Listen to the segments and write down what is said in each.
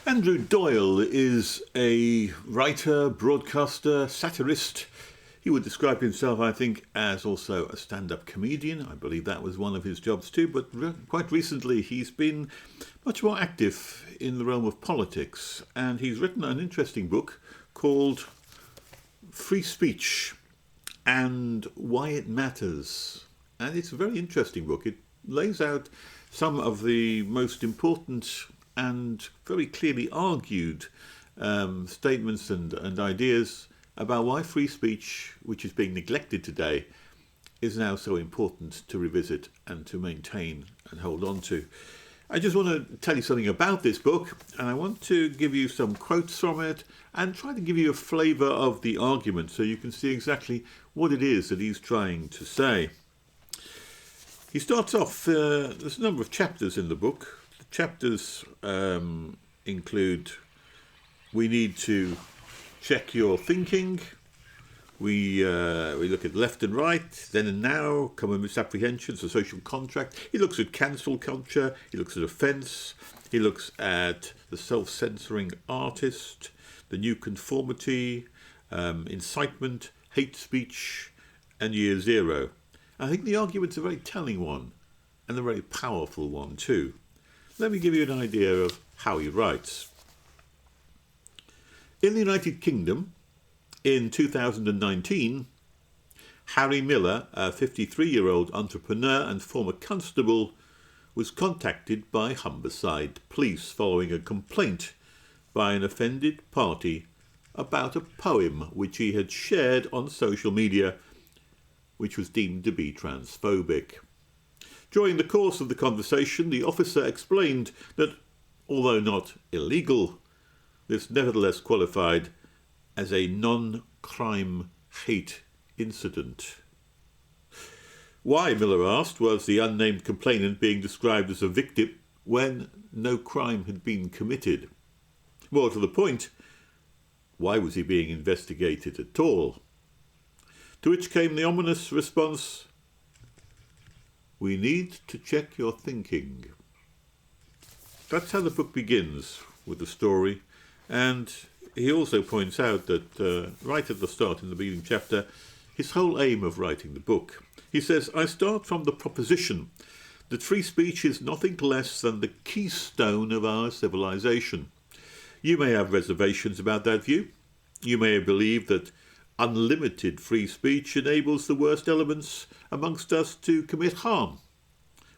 Andrew Doyle is a writer, broadcaster, satirist. He would describe himself, I think, as also a stand-up comedian. I believe that was one of his jobs too, but quite recently he's been much more active in the realm of politics, and he's written an interesting book called Free Speech and Why It Matters. And it's a very interesting book. It lays out some of the most important and very clearly argued statements and ideas about why free speech, which is being neglected today, is now so important to revisit and to maintain and hold on to. I just want to tell you something about this book, and I want to give you some quotes from it and try to give you a flavour of the argument so you can see exactly what it is that he's trying to say. He starts off, there's a number of chapters in the book. The chapters include, we need to check your thinking, we look at left and right, then and now, common misapprehensions, the social contract. He looks at cancel culture, he looks at offence, he looks at the self-censoring artist, the new conformity, incitement, hate speech, and year zero. I think the argument's a very telling one, and a very powerful one too. Let me give you an idea of how he writes. In the United Kingdom, in 2019, Harry Miller, a 53-year-old entrepreneur and former constable, was contacted by Humberside police following a complaint by an offended party about a poem which he had shared on social media, which was deemed to be transphobic. During the course of the conversation, the officer explained that, although not illegal, this nevertheless qualified as a non-crime hate incident. Why, Miller asked, was the unnamed complainant being described as a victim when no crime had been committed? More to the point, why was he being investigated at all? To which came the ominous response, we need to check your thinking. That's how the book begins, with the story, and he also points out that right at the start, in the beginning chapter, his whole aim of writing the book. He says, I start from the proposition that free speech is nothing less than the keystone of our civilization. You may have reservations about that view. You may believe that unlimited free speech enables the worst elements amongst us to commit harm.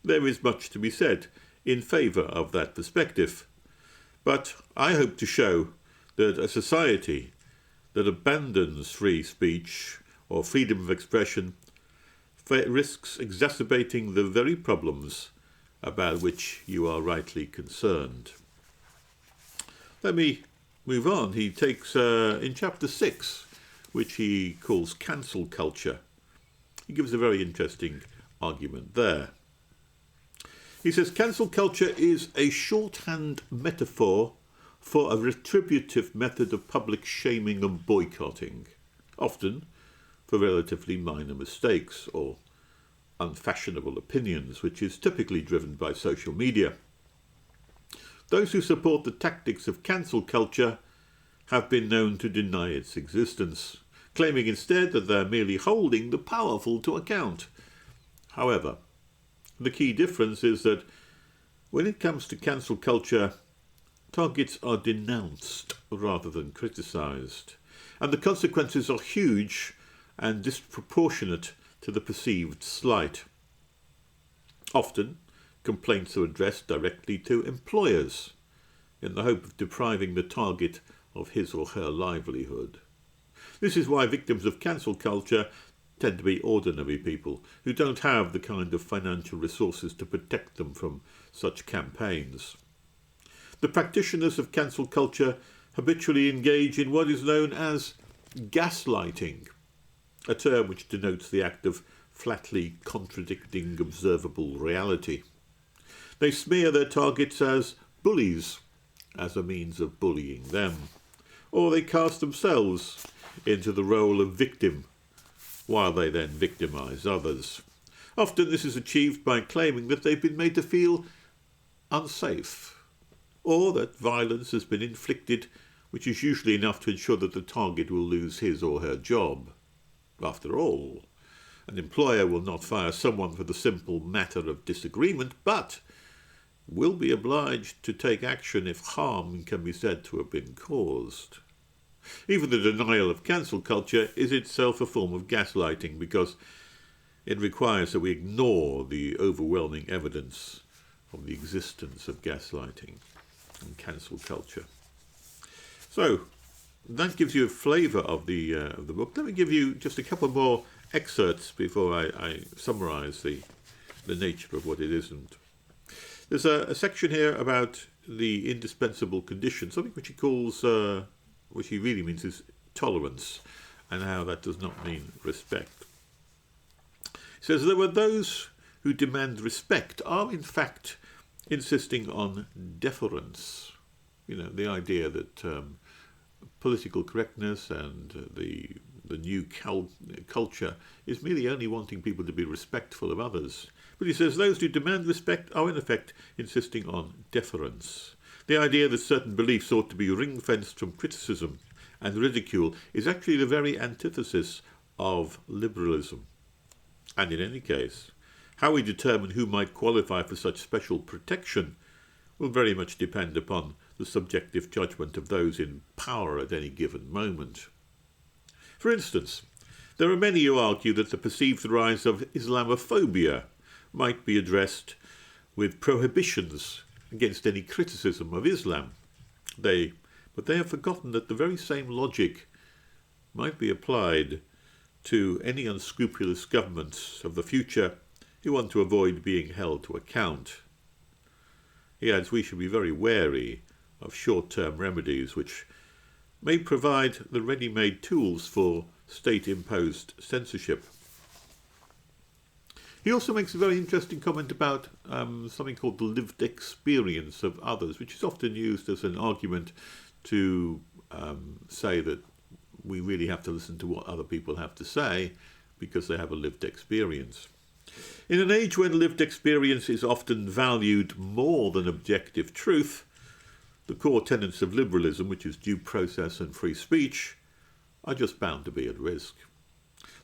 There is much to be said in favour of that perspective. But I hope to show that a society that abandons free speech or freedom of expression risks exacerbating the very problems about which you are rightly concerned. Let me move on. He takes, in chapter 6, which he calls cancel culture, he gives a very interesting argument there. He says, cancel culture is a shorthand metaphor for a retributive method of public shaming and boycotting, often for relatively minor mistakes or unfashionable opinions, which is typically driven by social media. Those who support the tactics of cancel culture have been known to deny its existence, claiming instead that they're merely holding the powerful to account. However, the key difference is that when it comes to cancel culture, targets are denounced rather than criticised, and the consequences are huge and disproportionate to the perceived slight. Often, complaints are addressed directly to employers in the hope of depriving the target of his or her livelihood. This is why victims of cancel culture tend to be ordinary people who don't have the kind of financial resources to protect them from such campaigns. The practitioners of cancel culture habitually engage in what is known as gaslighting, a term which denotes the act of flatly contradicting observable reality. They smear their targets as bullies, as a means of bullying them, or they cast themselves into the role of victim, while they then victimise others. Often this is achieved by claiming that they've been made to feel unsafe, or that violence has been inflicted, which is usually enough to ensure that the target will lose his or her job. After all, an employer will not fire someone for the simple matter of disagreement, but will be obliged to take action if harm can be said to have been caused. Even the denial of cancel culture is itself a form of gaslighting, because it requires that we ignore the overwhelming evidence of the existence of gaslighting and cancel culture. So that gives you a flavour of the book. Let me give you just a couple more excerpts before I summarise the nature of what it isn't. There's a section here about the indispensable condition, something which he calls, which he really means is tolerance, and how that does not mean respect. He says, there were those who demand respect are in fact insisting on deference. You know, the idea that political correctness and the new culture is merely only wanting people to be respectful of others. But he says those who demand respect are in effect insisting on deference. The idea that certain beliefs ought to be ring-fenced from criticism and ridicule is actually the very antithesis of liberalism. And in any case, how we determine who might qualify for such special protection will very much depend upon the subjective judgment of those in power at any given moment. For instance, there are many who argue that the perceived rise of Islamophobia might be addressed with prohibitions against any criticism of Islam. But they have forgotten that the very same logic might be applied to any unscrupulous governments of the future who want to avoid being held to account. He adds we should be very wary of short-term remedies which may provide the ready-made tools for state-imposed censorship. He also makes a very interesting comment about something called the lived experience of others, which is often used as an argument to say that we really have to listen to what other people have to say because they have a lived experience. In an age when lived experience is often valued more than objective truth, the core tenets of liberalism, which is due process and free speech, are just bound to be at risk.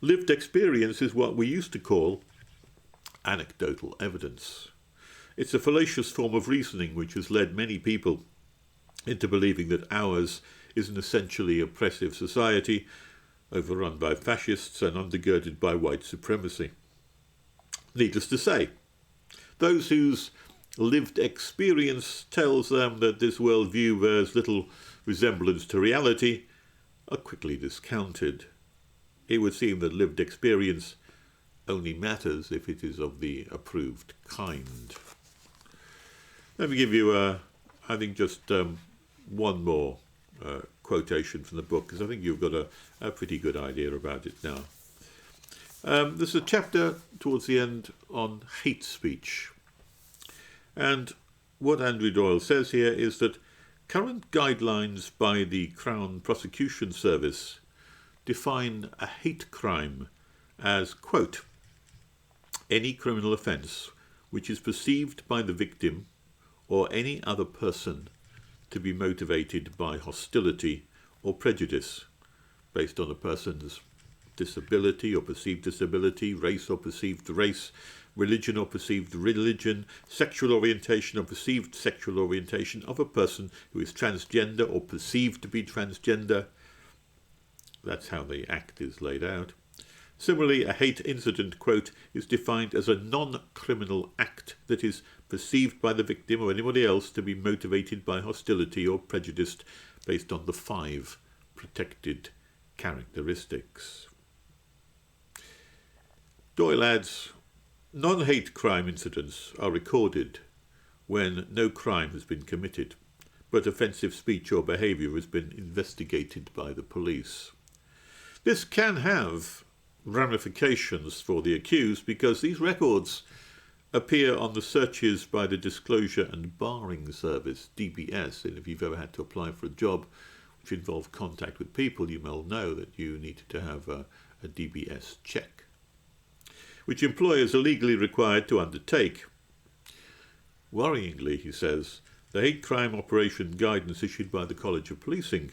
Lived experience is what we used to call anecdotal evidence. It's a fallacious form of reasoning which has led many people into believing that ours is an essentially oppressive society, overrun by fascists and undergirded by white supremacy. Needless to say, those whose lived experience tells them that this worldview bears little resemblance to reality are quickly discounted. It would seem that lived experience only matters if it is of the approved kind. Let me give you, I think, just one more quotation from the book, because I think you've got a pretty good idea about it now. There's a chapter towards the end on hate speech. And what Andrew Doyle says here is that current guidelines by the Crown Prosecution Service define a hate crime as, quote, any criminal offence which is perceived by the victim or any other person to be motivated by hostility or prejudice based on a person's disability or perceived disability, race or perceived race, religion or perceived religion, sexual orientation or perceived sexual orientation of a person who is transgender or perceived to be transgender. That's how the act is laid out. Similarly, a hate incident, quote, is defined as a non-criminal act that is perceived by the victim or anybody else to be motivated by hostility or prejudice based on the 5 protected characteristics. Doyle adds, non-hate crime incidents are recorded when no crime has been committed, but offensive speech or behaviour has been investigated by the police. This can have ramifications for the accused because these records appear on the searches by the Disclosure and Barring Service, DBS, and if you've ever had to apply for a job which involved contact with people, you will know that you need to have a DBS check, which employers are legally required to undertake. Worryingly, he says, The hate crime operation guidance issued by the College of Policing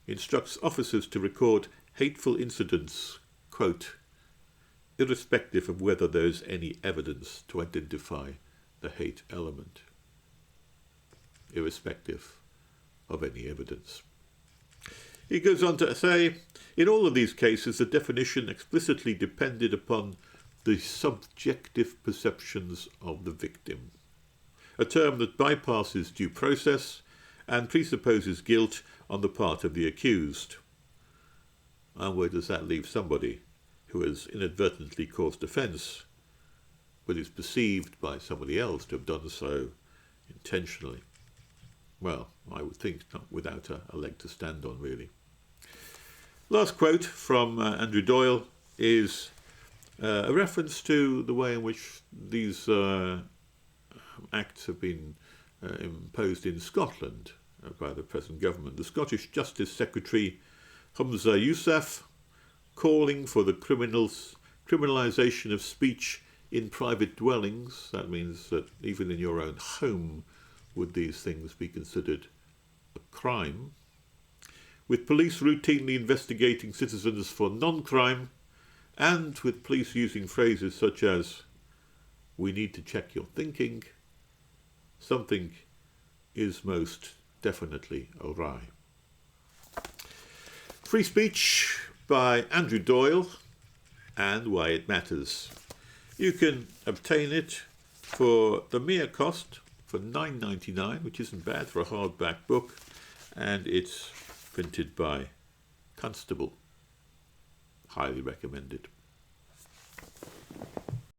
instructs officers to record hateful incidents, quote, irrespective of whether there is any evidence to identify the hate element. Irrespective of any evidence. He goes on to say, in all of these cases, the definition explicitly depended upon the subjective perceptions of the victim, a term that bypasses due process and presupposes guilt on the part of the accused. And where does that leave somebody who has inadvertently caused offence, but is perceived by somebody else to have done so intentionally? Well, I would think not without a leg to stand on, really. Last quote from Andrew Doyle is a reference to the way in which these acts have been imposed in Scotland by the present government. The Scottish Justice Secretary, Humza Yousaf, calling for the criminalisation of speech in private dwellings. That means that even in your own home would these things be considered a crime, with police routinely investigating citizens for non-crime, and with police using phrases such as, "We need to check your thinking," "Something is most definitely awry." Free Speech by Andrew Doyle and Why It Matters. You can obtain it for the mere cost, for $9.99, which isn't bad for a hardback book, and it's printed by Constable. Highly recommended.